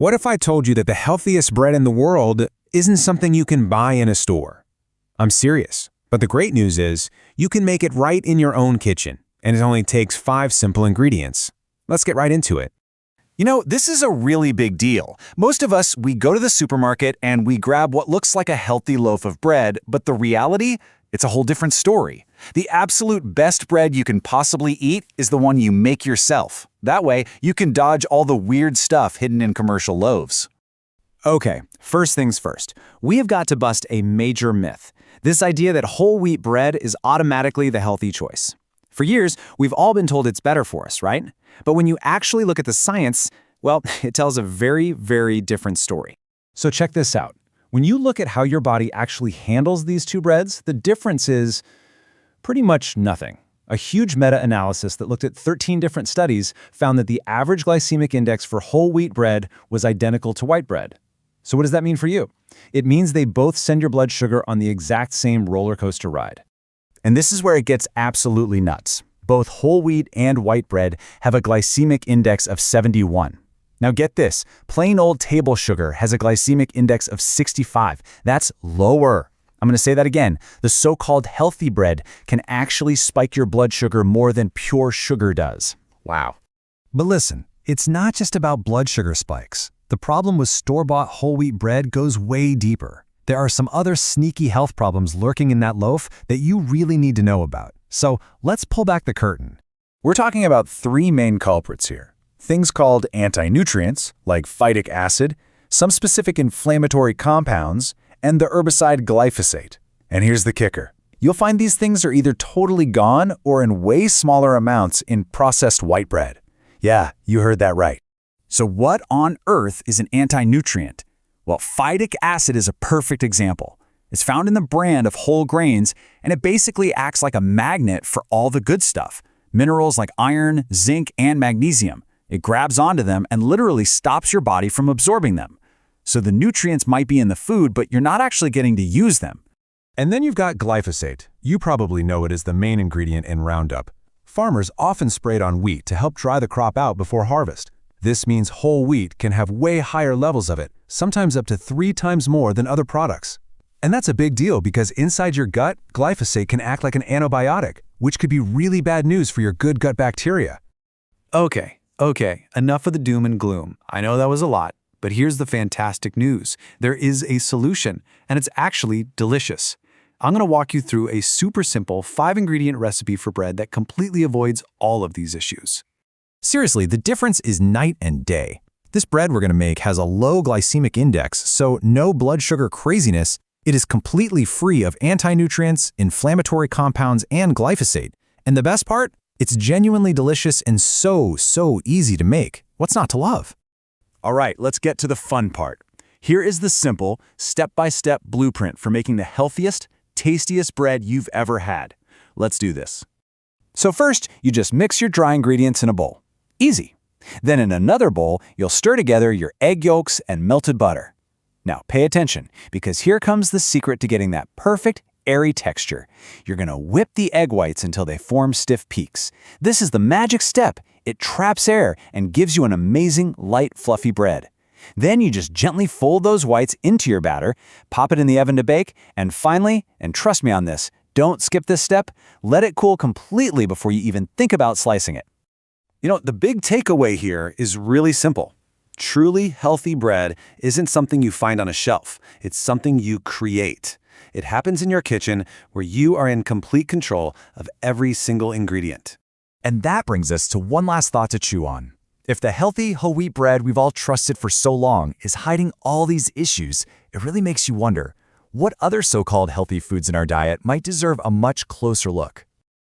What if I told you that the healthiest bread in the world isn't something you can buy in a store? I'm serious, but the great news is you can make it right in your own kitchen, and it only takes 5 simple ingredients. Let's get right into it. You know, this is a really big deal. Most of us, we go to the supermarket and we grab what looks like a healthy loaf of bread, but the reality, it's a whole different story. The absolute best bread you can possibly eat is the one you make yourself. That way, you can dodge all the weird stuff hidden in commercial loaves. Okay, first things first. We have got to bust a major myth. This idea that whole wheat bread is automatically the healthy choice. For years, we've all been told it's better for us, right? But when you actually look at the science, well, it tells a very, very different story. So check this out. When you look at how your body actually handles these two breads, the difference is pretty much nothing. A huge meta-analysis that looked at 13 different studies found that the average glycemic index for whole wheat bread was identical to white bread. So what does that mean for you? It means they both send your blood sugar on the exact same roller coaster ride. And this is where it gets absolutely nuts. Both whole wheat and white bread have a glycemic index of 71. Now get this, plain old table sugar has a glycemic index of 65. That's lower. I'm going to say that again. The so-called healthy bread can actually spike your blood sugar more than pure sugar does. Wow. But listen, it's not just about blood sugar spikes. The problem with store-bought whole wheat bread goes way deeper. There are some other sneaky health problems lurking in that loaf that you really need to know about. So let's pull back the curtain. We're talking about 3 main culprits here. Things called anti-nutrients, like phytic acid, some specific inflammatory compounds, and the herbicide glyphosate. And here's the kicker. You'll find these things are either totally gone or in way smaller amounts in processed white bread. Yeah, you heard that right. So what on earth is an anti-nutrient? Well, phytic acid is a perfect example. It's found in the bran of whole grains, and it basically acts like a magnet for all the good stuff. Minerals like iron, zinc, and magnesium. It grabs onto them and literally stops your body from absorbing them. So the nutrients might be in the food, but you're not actually getting to use them. And then you've got glyphosate. You probably know it as the main ingredient in Roundup. Farmers often spray it on wheat to help dry the crop out before harvest. This means whole wheat can have way higher levels of it, sometimes up to 3 times more than other products. And that's a big deal because inside your gut, glyphosate can act like an antibiotic, which could be really bad news for your good gut bacteria. Okay, enough of the doom and gloom. I know that was a lot, but here's the fantastic news. There is a solution, and it's actually delicious. I'm going to walk you through a super simple 5-ingredient recipe for bread that completely avoids all of these issues. Seriously, the difference is night and day. This bread we're going to make has a low glycemic index, so no blood sugar craziness. It is completely free of anti-nutrients, inflammatory compounds, and glyphosate. And the best part? It's genuinely delicious and so easy to make. What's not to love? All right, let's get to the fun part. Here is the simple, step-by-step blueprint for making the healthiest, tastiest bread you've ever had. Let's do this. So first, you just mix your dry ingredients in a bowl. Easy. Then in another bowl, you'll stir together your egg yolks and melted butter. Now pay attention, because here comes the secret to getting that perfect, airy texture. You're going to whip the egg whites until they form stiff peaks. This is the magic step. It traps air and gives you an amazing, light, fluffy bread. Then you just gently fold those whites into your batter, pop it in the oven to bake, and finally, and trust me on this, don't skip this step, let it cool completely before you even think about slicing it. You know, the big takeaway here is really simple. Truly healthy bread isn't something you find on a shelf. It's something you create. It happens in your kitchen where you are in complete control of every single ingredient. And that brings us to one last thought to chew on. If the healthy whole wheat bread we've all trusted for so long is hiding all these issues, it really makes you wonder, what other so-called healthy foods in our diet might deserve a much closer look?